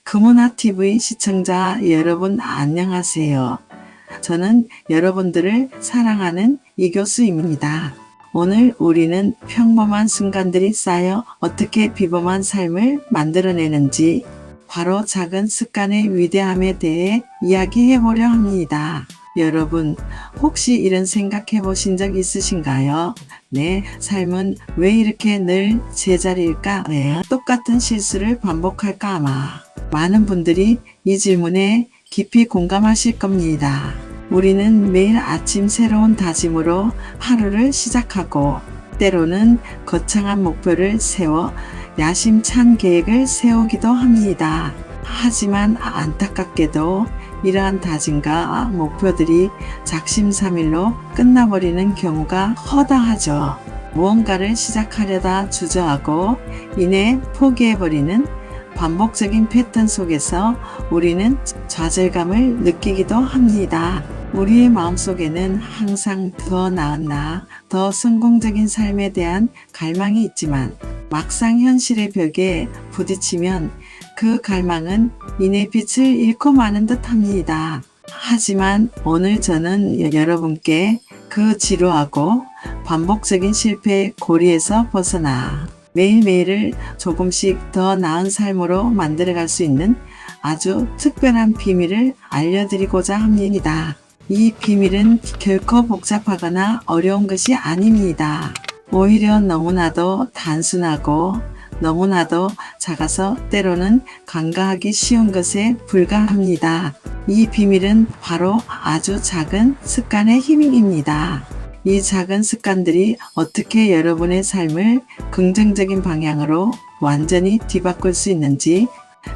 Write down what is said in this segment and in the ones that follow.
금은아TV 시청자 여러분 안녕하세요. 저는 여러분들을 사랑하는 이교수입니다. 오늘 우리는 평범한 순간들이 쌓여 어떻게 비범한 삶을 만들어내는지 바로 작은 습관의 위대함에 대해 이야기해 보려 합니다. 여러분, 혹시 이런 생각해 보신 적 있으신가요? 내 삶은 왜 이렇게 늘 제자리일까? 왜 똑같은 실수를 반복할까? 아마 많은 분들이 이 질문에 깊이 공감하실 겁니다. 우리는 매일 아침 새로운 다짐으로 하루를 시작하고 때로는 거창한 목표를 세워 야심찬 계획을 세우기도 합니다. 하지만 안타깝게도 이러한 다짐과 목표들이 작심삼일로 끝나버리는 경우가 허다하죠. 무언가를 시작하려다 주저하고 이내 포기해버리는 반복적인 패턴 속에서 우리는 좌절감을 느끼기도 합니다. 우리의 마음속에는 항상 더 나은 나, 더 성공적인 삶에 대한 갈망이 있지만 막상 현실의 벽에 부딪히면 그 갈망은 이내 빛을 잃고 마는 듯 합니다. 하지만 오늘 저는 여러분께 그 지루하고 반복적인 실패의 고리에서 벗어나 매일매일을 조금씩 더 나은 삶으로 만들어갈 수 있는 아주 특별한 비밀을 알려드리고자 합니다. 이 비밀은 결코 복잡하거나 어려운 것이 아닙니다. 오히려 너무나도 단순하고 너무나도 작아서 때로는 간과하기 쉬운 것에 불과합니다. 이 비밀은 바로 아주 작은 습관의 힘입니다. 이 작은 습관들이 어떻게 여러분의 삶을 긍정적인 방향으로 완전히 뒤바꿀 수 있는지,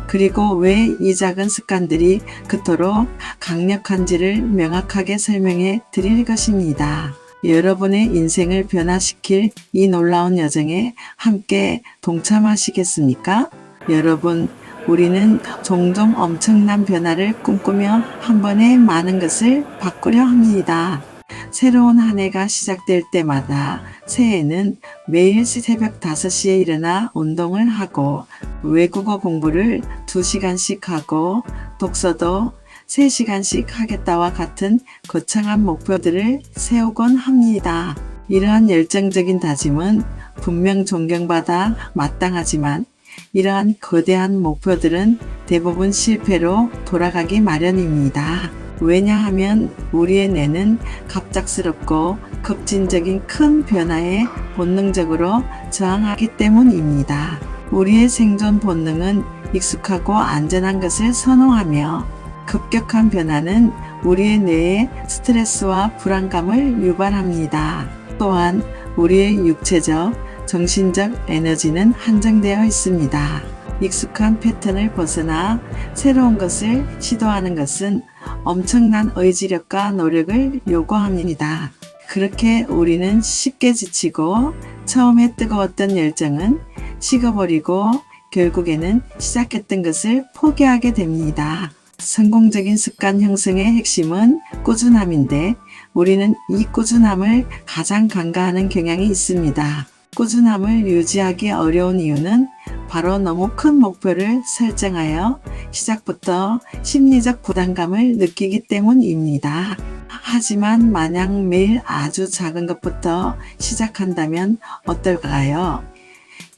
그리고 왜 이 작은 습관들이 그토록 강력한지를 명확하게 설명해 드릴 것입니다. 여러분의 인생을 변화시킬 이 놀라운 여정에 함께 동참하시겠습니까? 여러분, 우리는 종종 엄청난 변화를 꿈꾸며 한 번에 많은 것을 바꾸려 합니다. 새로운 한 해가 시작될 때마다 새해에는 매일 새벽 5시에 일어나 운동을 하고 외국어 공부를 2시간씩 하고 독서도 3시간씩 하겠다와 같은 거창한 목표들을 세우곤 합니다. 이러한 열정적인 다짐은 분명 존경받아 마땅하지만 이러한 거대한 목표들은 대부분 실패로 돌아가기 마련입니다. 왜냐하면 우리의 뇌는 갑작스럽고 급진적인 큰 변화에 본능적으로 저항하기 때문입니다. 우리의 생존 본능은 익숙하고 안전한 것을 선호하며 급격한 변화는 우리의 뇌에 스트레스와 불안감을 유발합니다. 또한 우리의 육체적, 정신적 에너지는 한정되어 있습니다. 익숙한 패턴을 벗어나 새로운 것을 시도하는 것은 엄청난 의지력과 노력을 요구합니다. 그렇게 우리는 쉽게 지치고 처음에 뜨거웠던 열정은 식어버리고 결국에는 시작했던 것을 포기하게 됩니다. 성공적인 습관 형성의 핵심은 꾸준함인데 우리는 이 꾸준함을 가장 간과하는 경향이 있습니다. 꾸준함을 유지하기 어려운 이유는 바로 너무 큰 목표를 설정하여 시작부터 심리적 부담감을 느끼기 때문입니다. 하지만 만약 매일 아주 작은 것부터 시작한다면 어떨까요?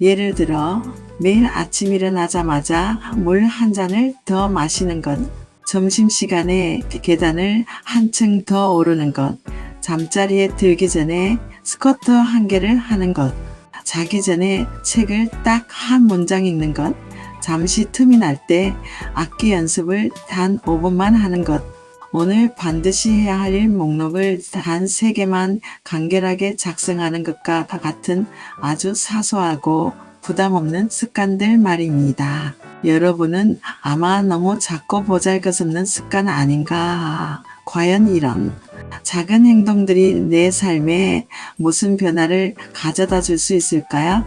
예를 들어 매일 아침 일어나자마자 물 한 잔을 더 마시는 것, 점심시간에 계단을 한층 더 오르는 것, 잠자리에 들기 전에 스쿼트 1개를 하는 것, 자기 전에 책을 딱 한 문장 읽는 것, 잠시 틈이 날 때 악기 연습을 단 5분만 하는 것, 오늘 반드시 해야 할 일 목록을 단 3개만 간결하게 작성하는 것과 같은 아주 사소하고 부담 없는 습관들 말입니다. 여러분은 아마 너무 작고 보잘것없는 습관 아닌가? 과연 이런 작은 행동들이 내 삶에 무슨 변화를 가져다 줄 수 있을까요?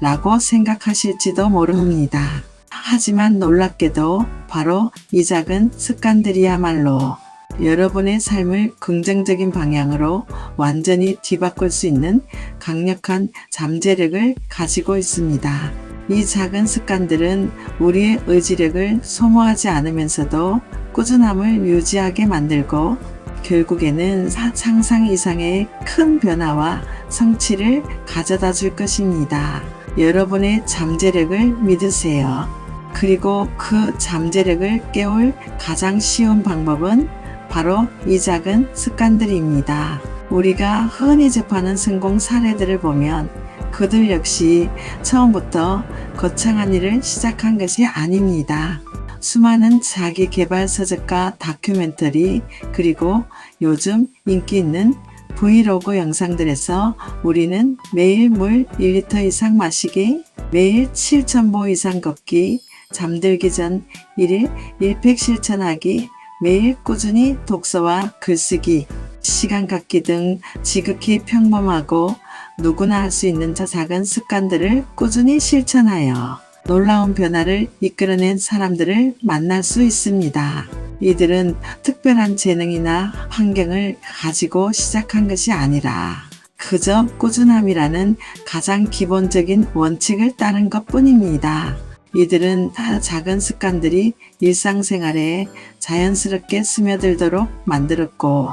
라고 생각하실지도 모릅니다. 하지만 놀랍게도 바로 이 작은 습관들이야말로 여러분의 삶을 긍정적인 방향으로 완전히 뒤바꿀 수 있는 강력한 잠재력을 가지고 있습니다. 이 작은 습관들은 우리의 의지력을 소모하지 않으면서도 꾸준함을 유지하게 만들고 결국에는 상상 이상의 큰 변화와 성취를 가져다 줄 것입니다. 여러분의 잠재력을 믿으세요. 그리고 그 잠재력을 깨울 가장 쉬운 방법은 바로 이 작은 습관들입니다. 우리가 흔히 접하는 성공 사례들을 보면 그들 역시 처음부터 거창한 일을 시작한 것이 아닙니다. 수많은 자기 개발 서적과 다큐멘터리, 그리고 요즘 인기 있는 브이로그 영상들에서 우리는 매일 물 1리터 이상 마시기, 매일 7,000보 이상 걷기, 잠들기 전 1일 1팩 실천하기, 매일 꾸준히 독서와 글쓰기, 시간 갖기 등 지극히 평범하고 누구나 할 수 있는 작은 습관들을 꾸준히 실천하여 놀라운 변화를 이끌어낸 사람들을 만날 수 있습니다. 이들은 특별한 재능이나 환경을 가지고 시작한 것이 아니라 그저 꾸준함이라는 가장 기본적인 원칙을 따른 것 뿐입니다. 이들은 작은 습관들이 일상생활에 자연스럽게 스며들도록 만들었고,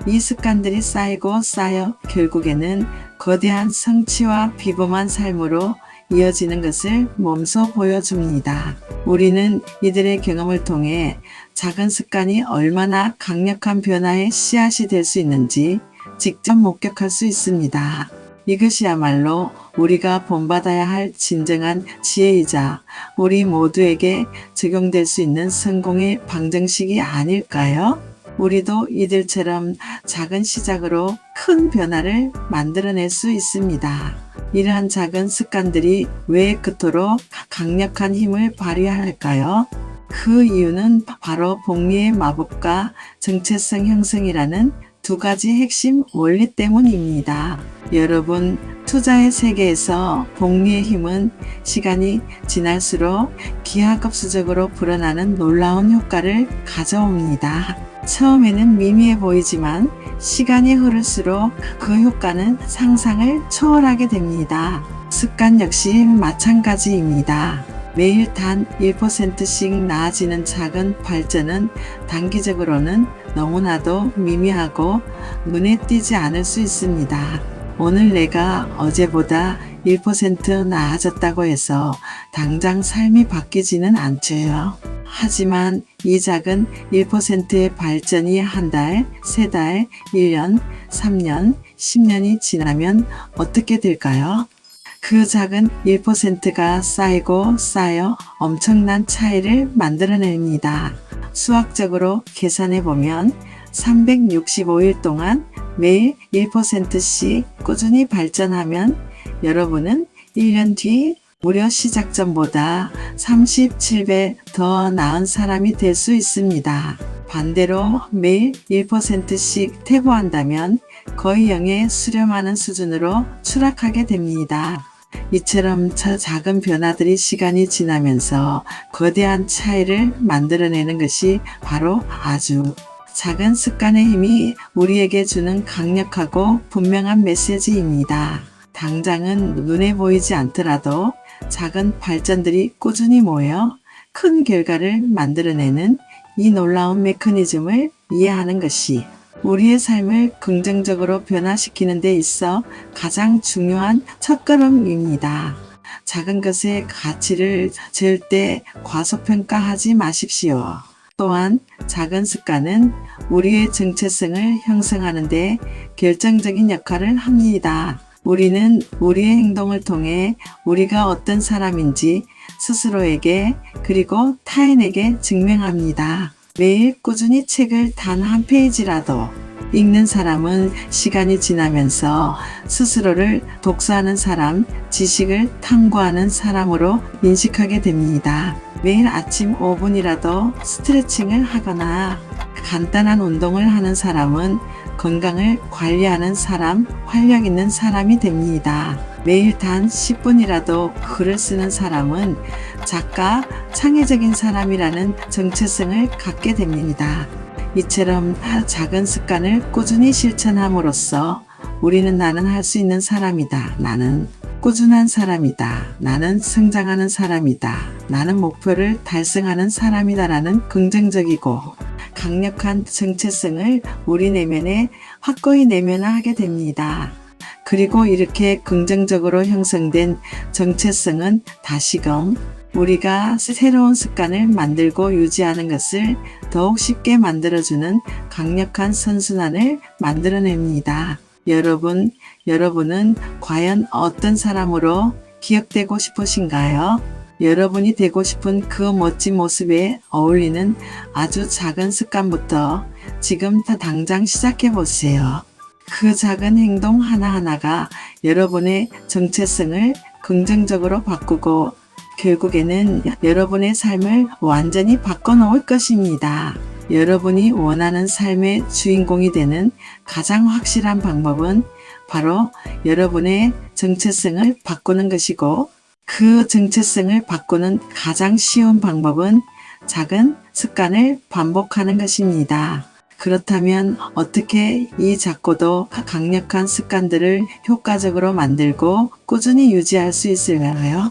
이 습관들이 쌓이고 쌓여 결국에는 거대한 성취와 비범한 삶으로 이어지는 것을 몸소 보여줍니다. 우리는 이들의 경험을 통해 작은 습관이 얼마나 강력한 변화의 씨앗이 될 수 있는지 직접 목격할 수 있습니다. 이것이야말로 우리가 본받아야 할 진정한 지혜이자 우리 모두에게 적용될 수 있는 성공의 방정식이 아닐까요? 우리도 이들처럼 작은 시작으로 큰 변화를 만들어낼 수 있습니다. 이러한 작은 습관들이 왜 그토록 강력한 힘을 발휘할까요? 그 이유는 바로 복리의 마법과 정체성 형성이라는 두 가지 핵심 원리 때문입니다. 여러분, 투자의 세계에서 복리의 힘은 시간이 지날수록 기하급수적으로 불어나는 놀라운 효과를 가져옵니다. 처음에는 미미해 보이지만 시간이 흐를수록 그 효과는 상상을 초월하게 됩니다. 습관 역시 마찬가지입니다. 매일 단 1%씩 나아지는 작은 발전은 단기적으로는 너무나도 미미하고 눈에 띄지 않을 수 있습니다. 오늘 내가 어제보다 1% 나아졌다고 해서 당장 삶이 바뀌지는 않죠. 하지만 이 작은 1%의 발전이 한 달, 세 달, 1년, 3년, 10년이 지나면 어떻게 될까요? 그 작은 1%가 쌓이고 쌓여 엄청난 차이를 만들어냅니다. 수학적으로 계산해 보면 365일 동안 매일 1%씩 꾸준히 발전하면 여러분은 1년 뒤 무려 시작 전보다 37배 더 나은 사람이 될 수 있습니다. 반대로 매일 1%씩 퇴보한다면 거의 0에 수렴하는 수준으로 추락하게 됩니다. 이처럼 작은 변화들이 시간이 지나면서 거대한 차이를 만들어내는 것이 바로 아주 작은 습관의 힘이 우리에게 주는 강력하고 분명한 메시지입니다. 당장은 눈에 보이지 않더라도 작은 발전들이 꾸준히 모여 큰 결과를 만들어내는 이 놀라운 메커니즘을 이해하는 것이 우리의 삶을 긍정적으로 변화시키는 데 있어 가장 중요한 첫걸음입니다. 작은 것의 가치를 절대 과소평가하지 마십시오. 또한 작은 습관은 우리의 정체성을 형성하는 데 결정적인 역할을 합니다. 우리는 우리의 행동을 통해 우리가 어떤 사람인지 스스로에게 그리고 타인에게 증명합니다. 매일 꾸준히 책을 단 한 페이지라도 읽는 사람은 시간이 지나면서 스스로를 독서하는 사람, 지식을 탐구하는 사람으로 인식하게 됩니다. 매일 아침 5분이라도 스트레칭을 하거나 간단한 운동을 하는 사람은 건강을 관리하는 사람, 활력 있는 사람이 됩니다. 매일 단 10분이라도 글을 쓰는 사람은 작가, 창의적인 사람이라는 정체성을 갖게 됩니다. 이처럼 작은 습관을 꾸준히 실천함으로써 우리는 나는 할 수 있는 사람이다. 나는 꾸준한 사람이다. 나는 성장하는 사람이다. 나는 목표를 달성하는 사람이다라는 긍정적이고 강력한 정체성을 우리 내면에 확고히 내면화하게 됩니다. 그리고 이렇게 긍정적으로 형성된 정체성은 다시금 우리가 새로운 습관을 만들고 유지하는 것을 더욱 쉽게 만들어주는 강력한 선순환을 만들어냅니다. 여러분은 과연 어떤 사람으로 기억되고 싶으신가요? 여러분이 되고 싶은 그 멋진 모습에 어울리는 아주 작은 습관부터 지금 당장 시작해 보세요. 그 작은 행동 하나하나가 여러분의 정체성을 긍정적으로 바꾸고 결국에는 여러분의 삶을 완전히 바꿔놓을 것입니다. 여러분이 원하는 삶의 주인공이 되는 가장 확실한 방법은 바로 여러분의 정체성을 바꾸는 것이고 그 정체성을 바꾸는 가장 쉬운 방법은 작은 습관을 반복하는 것입니다. 그렇다면 어떻게 이 작고도 강력한 습관들을 효과적으로 만들고 꾸준히 유지할 수 있을까요?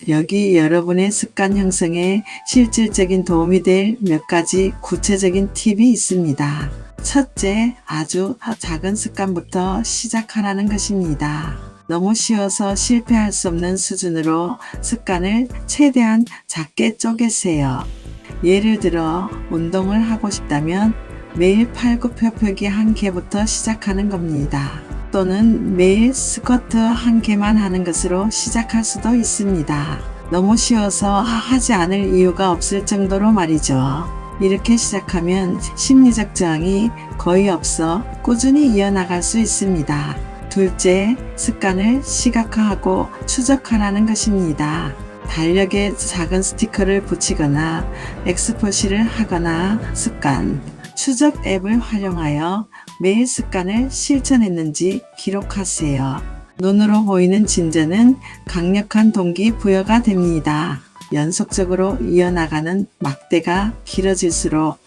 여기 여러분의 습관 형성에 실질적인 도움이 될 몇 가지 구체적인 팁이 있습니다. 첫째, 아주 작은 습관부터 시작하라는 것입니다. 너무 쉬워서 실패할 수 없는 수준으로 습관을 최대한 작게 쪼개세요. 예를 들어 운동을 하고 싶다면 매일 팔굽혀펴기 1개부터 시작하는 겁니다. 또는 매일 스쿼트 1개만 하는 것으로 시작할 수도 있습니다. 너무 쉬워서 하지 않을 이유가 없을 정도로 말이죠. 이렇게 시작하면 심리적 저항이 거의 없어 꾸준히 이어나갈 수 있습니다. 둘째, 습관을 시각화하고 추적하라는 것입니다. 달력에 작은 스티커를 붙이거나 엑스포시를 하거나 습관, 추적 앱을 활용하여 매일 습관을 실천했는지 기록하세요. 눈으로 보이는 진전은 강력한 동기부여가 됩니다. 연속적으로 이어나가는 막대가 길어질수록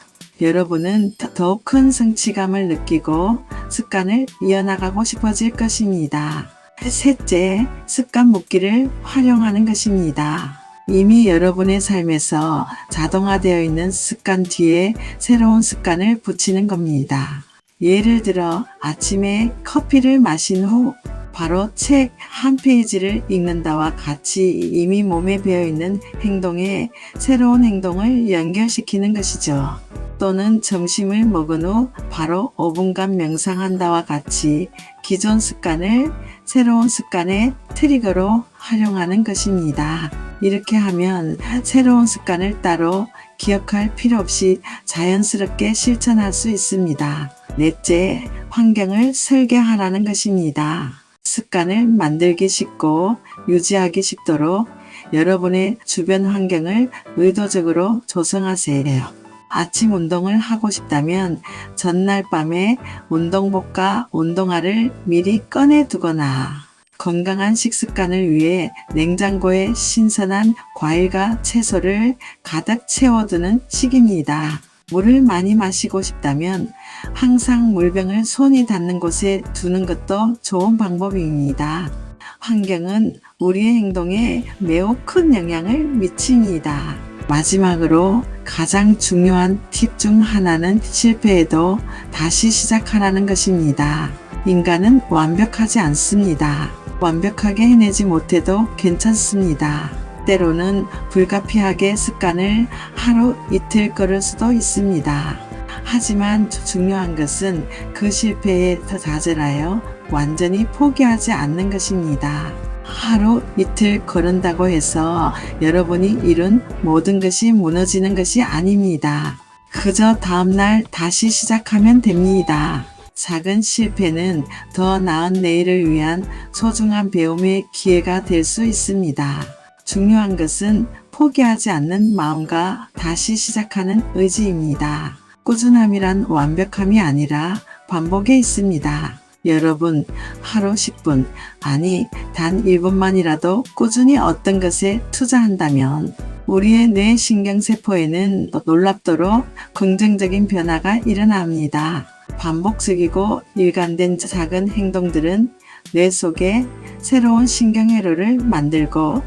여러분은 더욱 큰 성취감을 느끼고 습관을 이어나가고 싶어질 것입니다. 셋째, 습관 묶기를 활용하는 것입니다. 이미 여러분의 삶에서 자동화되어 있는 습관 뒤에 새로운 습관을 붙이는 겁니다. 예를 들어 아침에 커피를 마신 후 바로 책 한 페이지를 읽는다와 같이 이미 몸에 배어있는 행동에 새로운 행동을 연결시키는 것이죠. 또는 점심을 먹은 후 바로 5분간 명상한다와 같이 기존 습관을 새로운 습관의 트리거로 활용하는 것입니다. 이렇게 하면 새로운 습관을 따로 기억할 필요 없이 자연스럽게 실천할 수 있습니다. 넷째, 환경을 설계하라는 것입니다. 습관을 만들기 쉽고 유지하기 쉽도록 여러분의 주변 환경을 의도적으로 조성하세요. 아침 운동을 하고 싶다면 전날 밤에 운동복과 운동화를 미리 꺼내 두거나 건강한 식습관을 위해 냉장고에 신선한 과일과 채소를 가득 채워두는 식입니다. 물을 많이 마시고 싶다면 항상 물병을 손이 닿는 곳에 두는 것도 좋은 방법입니다. 환경은 우리의 행동에 매우 큰 영향을 미칩니다. 마지막으로 가장 중요한 팁 중 하나는 실패해도 다시 시작하라는 것입니다. 인간은 완벽하지 않습니다. 완벽하게 해내지 못해도 괜찮습니다. 때로는 불가피하게 습관을 하루 이틀 걸을 수도 있습니다. 하지만 중요한 것은 그 실패에 더 좌절하여 완전히 포기하지 않는 것입니다. 하루 이틀 걸은다고 해서 여러분이 이룬 모든 것이 무너지는 것이 아닙니다. 그저 다음날 다시 시작하면 됩니다. 작은 실패는 더 나은 내일을 위한 소중한 배움의 기회가 될 수 있습니다. 중요한 것은 포기하지 않는 마음과 다시 시작하는 의지입니다. 꾸준함이란 완벽함이 아니라 반복에 있습니다. 여러분, 하루 10분, 아니 단 1분만이라도 꾸준히 어떤 것에 투자한다면 우리의 뇌 신경세포에는 놀랍도록 긍정적인 변화가 일어납니다. 반복적이고 일관된 작은 행동들은 뇌 속에 새로운 신경회로를 만들고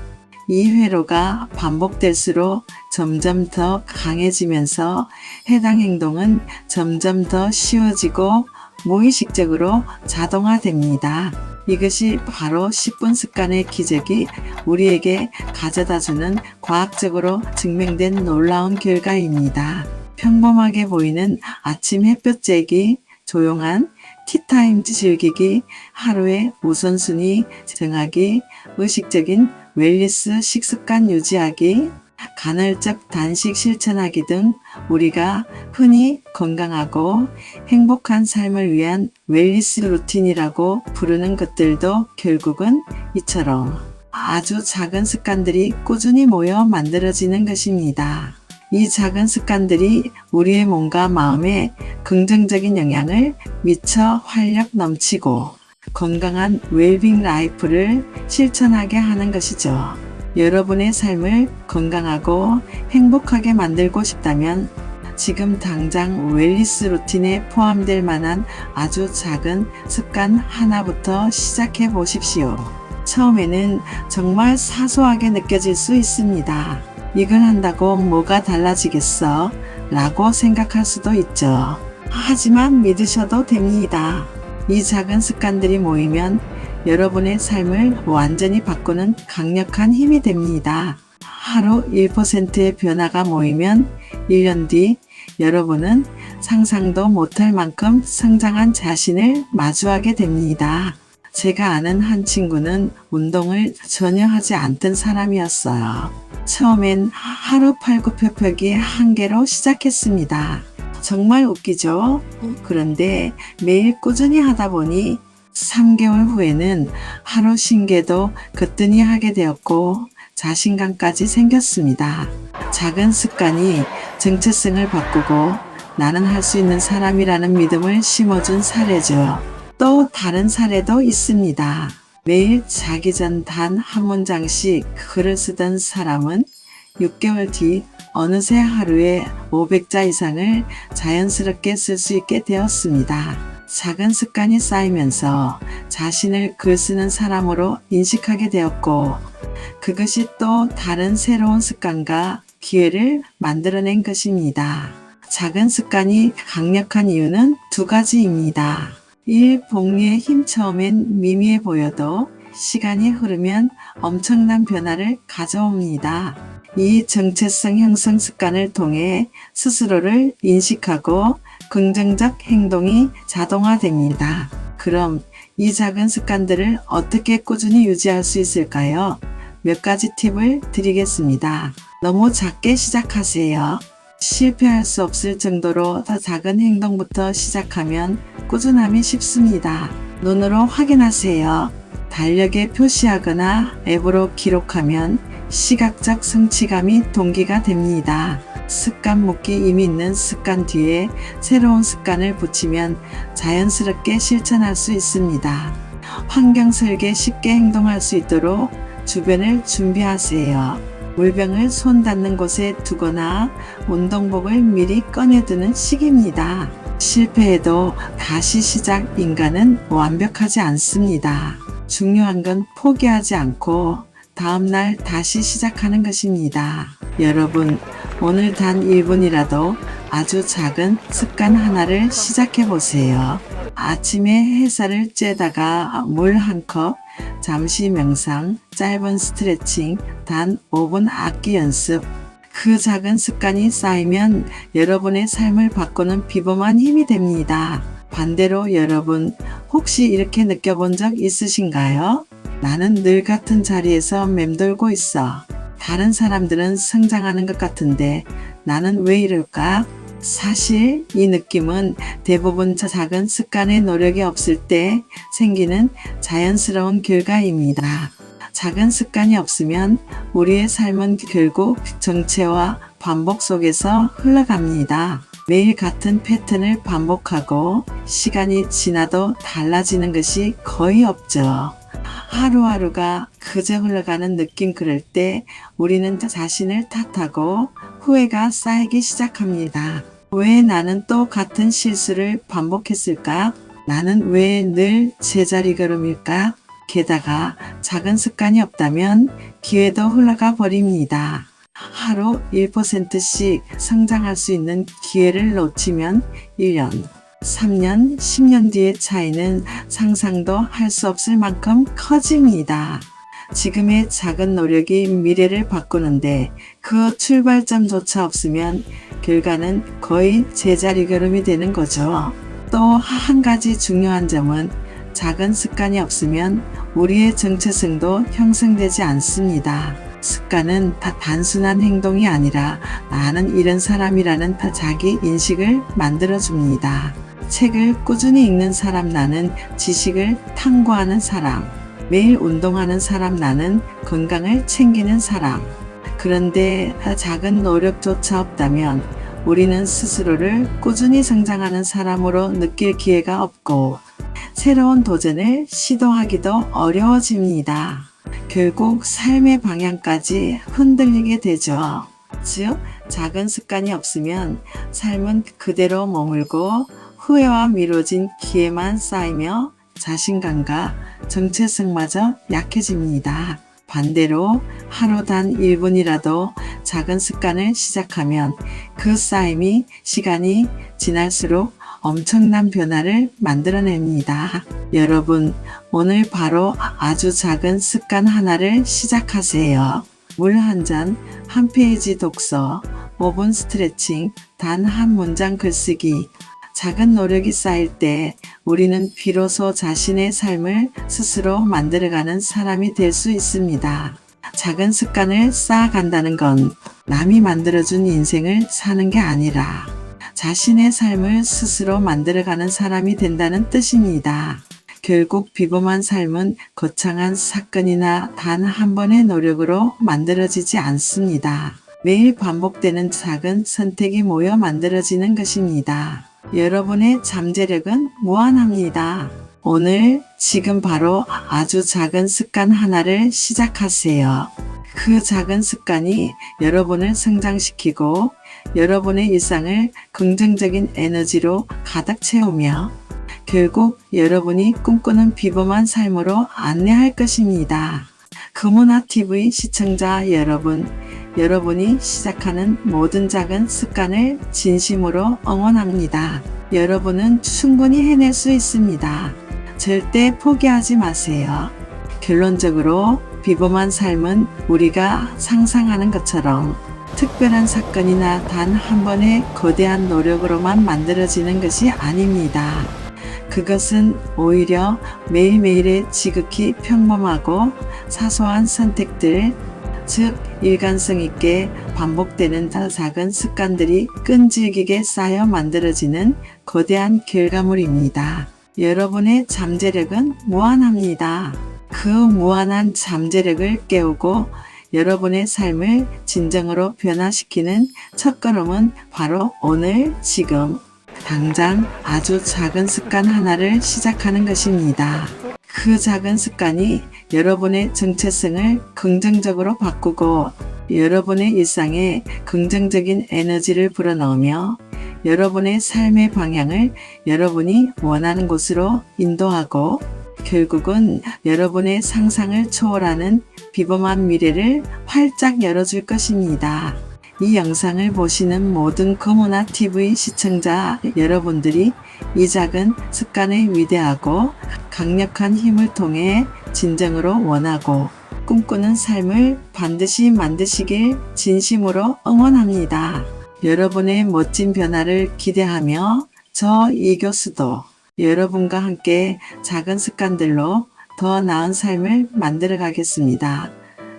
이 회로가 반복될수록 점점 더 강해지면서 해당 행동은 점점 더 쉬워지고 무의식적으로 자동화됩니다. 이것이 바로 10분 습관의 기적이 우리에게 가져다주는 과학적으로 증명된 놀라운 결과입니다. 평범하게 보이는 아침 햇볕 쬐기, 조용한 티타임 즐기기, 하루의 우선순위 정하기, 의식적인 웰니스 식습관 유지하기, 간헐적 단식 실천하기 등 우리가 흔히 건강하고 행복한 삶을 위한 웰니스 루틴이라고 부르는 것들도 결국은 이처럼 아주 작은 습관들이 꾸준히 모여 만들어지는 것입니다. 이 작은 습관들이 우리의 몸과 마음에 긍정적인 영향을 미쳐 활력 넘치고 건강한 웰빙 라이프를 실천하게 하는 것이죠. 여러분의 삶을 건강하고 행복하게 만들고 싶다면 지금 당장 웰니스 루틴에 포함될 만한 아주 작은 습관 하나부터 시작해 보십시오. 처음에는 정말 사소하게 느껴질 수 있습니다. 이걸 한다고 뭐가 달라지겠어? 라고 생각할 수도 있죠. 하지만 믿으셔도 됩니다. 이 작은 습관들이 모이면 여러분의 삶을 완전히 바꾸는 강력한 힘이 됩니다. 하루 1%의 변화가 모이면 1년 뒤 여러분은 상상도 못할 만큼 성장한 자신을 마주하게 됩니다. 제가 아는 한 친구는 운동을 전혀 하지 않던 사람이었어요. 처음엔 하루 팔굽혀펴기 1개로 시작했습니다. 정말 웃기죠? 그런데 매일 꾸준히 하다 보니 3개월 후에는 하루 50개도 거뜬히 하게 되었고 자신감까지 생겼습니다. 작은 습관이 정체성을 바꾸고 나는 할 수 있는 사람이라는 믿음을 심어준 사례죠. 또 다른 사례도 있습니다. 매일 자기 전 단 한 문장씩 글을 쓰던 사람은 6개월 뒤 어느새 하루에 500자 이상을 자연스럽게 쓸 수 있게 되었습니다. 작은 습관이 쌓이면서 자신을 글 쓰는 사람으로 인식하게 되었고 그것이 또 다른 새로운 습관과 기회를 만들어낸 것입니다. 작은 습관이 강력한 이유는 2가지입니다. 1. 복리의 힘. 처음엔 미미해 보여도 시간이 흐르면 엄청난 변화를 가져옵니다. 이 정체성 형성 습관을 통해 스스로를 인식하고 긍정적 행동이 자동화됩니다. 그럼 이 작은 습관들을 어떻게 꾸준히 유지할 수 있을까요? 몇 가지 팁을 드리겠습니다. 너무 작게 시작하세요. 실패할 수 없을 정도로 더 작은 행동부터 시작하면 꾸준함이 쉽습니다. 눈으로 확인하세요. 달력에 표시하거나 앱으로 기록하면 시각적 성취감이 동기가 됩니다. 습관 묶기 의미 있는 습관 뒤에 새로운 습관을 붙이면 자연스럽게 실천할 수 있습니다. 환경 설계 쉽게 행동할 수 있도록 주변을 준비하세요. 물병을 손 닿는 곳에 두거나 운동복을 미리 꺼내두는 시기입니다. 실패해도 다시 시작. 인간은 완벽하지 않습니다. 중요한 건 포기하지 않고 다음날 다시 시작하는 것입니다. 여러분, 오늘 단 1분이라도 아주 작은 습관 하나를 시작해 보세요. 아침에 햇살을 쬐다가 물 1컵, 잠시 명상, 짧은 스트레칭, 단 5분 악기 연습. 그 작은 습관이 쌓이면 여러분의 삶을 바꾸는 비범한 힘이 됩니다. 반대로 여러분, 혹시 이렇게 느껴본 적 있으신가요? 나는 늘 같은 자리에서 맴돌고 있어. 다른 사람들은 성장하는 것 같은데 나는 왜 이럴까? 사실 이 느낌은 대부분 작은 습관의 노력이 없을 때 생기는 자연스러운 결과입니다. 작은 습관이 없으면 우리의 삶은 결국 정체와 반복 속에서 흘러갑니다. 매일 같은 패턴을 반복하고 시간이 지나도 달라지는 것이 거의 없죠. 하루하루가 그저 흘러가는 느낌. 그럴 때 우리는 자신을 탓하고 후회가 쌓이기 시작합니다. 왜 나는 또 같은 실수를 반복했을까? 나는 왜 늘 제자리 걸음일까? 게다가 작은 습관이 없다면 기회도 흘러가 버립니다. 하루 1%씩 성장할 수 있는 기회를 놓치면 1년, 3년, 10년 뒤의 차이는 상상도 할 수 없을 만큼 커집니다. 지금의 작은 노력이 미래를 바꾸는데 그 출발점조차 없으면 결과는 거의 제자리 걸음이 되는 거죠. 또 한 가지 중요한 점은 작은 습관이 없으면 우리의 정체성도 형성되지 않습니다. 습관은 다 단순한 행동이 아니라 나는 이런 사람이라는 자기 인식을 만들어줍니다. 책을 꾸준히 읽는 사람 나는 지식을 탐구하는 사람, 매일 운동하는 사람 나는 건강을 챙기는 사람. 그런데 작은 노력조차 없다면 우리는 스스로를 꾸준히 성장하는 사람으로 느낄 기회가 없고 새로운 도전을 시도하기도 어려워집니다. 결국 삶의 방향까지 흔들리게 되죠. 즉, 작은 습관이 없으면 삶은 그대로 머물고 후회와 미뤄진 기회만 쌓이며 자신감과 정체성마저 약해집니다. 반대로 하루 단 1분이라도 작은 습관을 시작하면 그 쌓임이 시간이 지날수록 엄청난 변화를 만들어냅니다. 여러분, 오늘 바로 아주 작은 습관 하나를 시작하세요. 물 한 잔, 한 페이지 독서, 5분 스트레칭, 단 한 문장 글쓰기. 작은 노력이 쌓일 때 우리는 비로소 자신의 삶을 스스로 만들어가는 사람이 될 수 있습니다. 작은 습관을 쌓아간다는 건 남이 만들어준 인생을 사는 게 아니라 자신의 삶을 스스로 만들어가는 사람이 된다는 뜻입니다. 결국 비범한 삶은 거창한 사건이나 단 한 번의 노력으로 만들어지지 않습니다. 매일 반복되는 작은 선택이 모여 만들어지는 것입니다. 여러분의 잠재력은 무한합니다. 오늘 지금 바로 아주 작은 습관 하나를 시작하세요. 그 작은 습관이 여러분을 성장시키고 여러분의 일상을 긍정적인 에너지로 가득 채우며 결국 여러분이 꿈꾸는 비범한 삶으로 안내할 것입니다. 금은아TV 시청자 여러분, 여러분이 시작하는 모든 작은 습관을 진심으로 응원합니다. 여러분은 충분히 해낼 수 있습니다. 절대 포기하지 마세요. 결론적으로 비범한 삶은 우리가 상상하는 것처럼 특별한 사건이나 단 한 번의 거대한 노력으로만 만들어지는 것이 아닙니다. 그것은 오히려 매일매일의 지극히 평범하고 사소한 선택들, 즉 일관성 있게 반복되는 작은 습관들이 끈질기게 쌓여 만들어지는 거대한 결과물입니다. 여러분의 잠재력은 무한합니다. 그 무한한 잠재력을 깨우고 여러분의 삶을 진정으로 변화시키는 첫걸음은 바로 오늘 지금 당장 아주 작은 습관 하나를 시작하는 것입니다. 그 작은 습관이 여러분의 정체성을 긍정적으로 바꾸고 여러분의 일상에 긍정적인 에너지를 불어넣으며 여러분의 삶의 방향을 여러분이 원하는 곳으로 인도하고 결국은 여러분의 상상을 초월하는 비범한 미래를 활짝 열어줄 것입니다. 이 영상을 보시는 모든 금은아TV 시청자 여러분들이 이 작은 습관의 위대하고 강력한 힘을 통해 진정으로 원하고 꿈꾸는 삶을 반드시 만드시길 진심으로 응원합니다. 여러분의 멋진 변화를 기대하며 저 이교수도 여러분과 함께 작은 습관들로 더 나은 삶을 만들어 가겠습니다.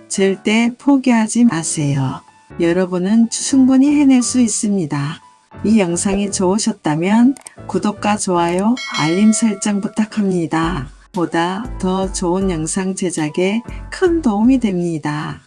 절대 포기하지 마세요. 여러분은 충분히 해낼 수 있습니다. 이 영상이 좋으셨다면 구독과 좋아요, 알림 설정 부탁합니다. 보다 더 좋은 영상 제작에 큰 도움이 됩니다.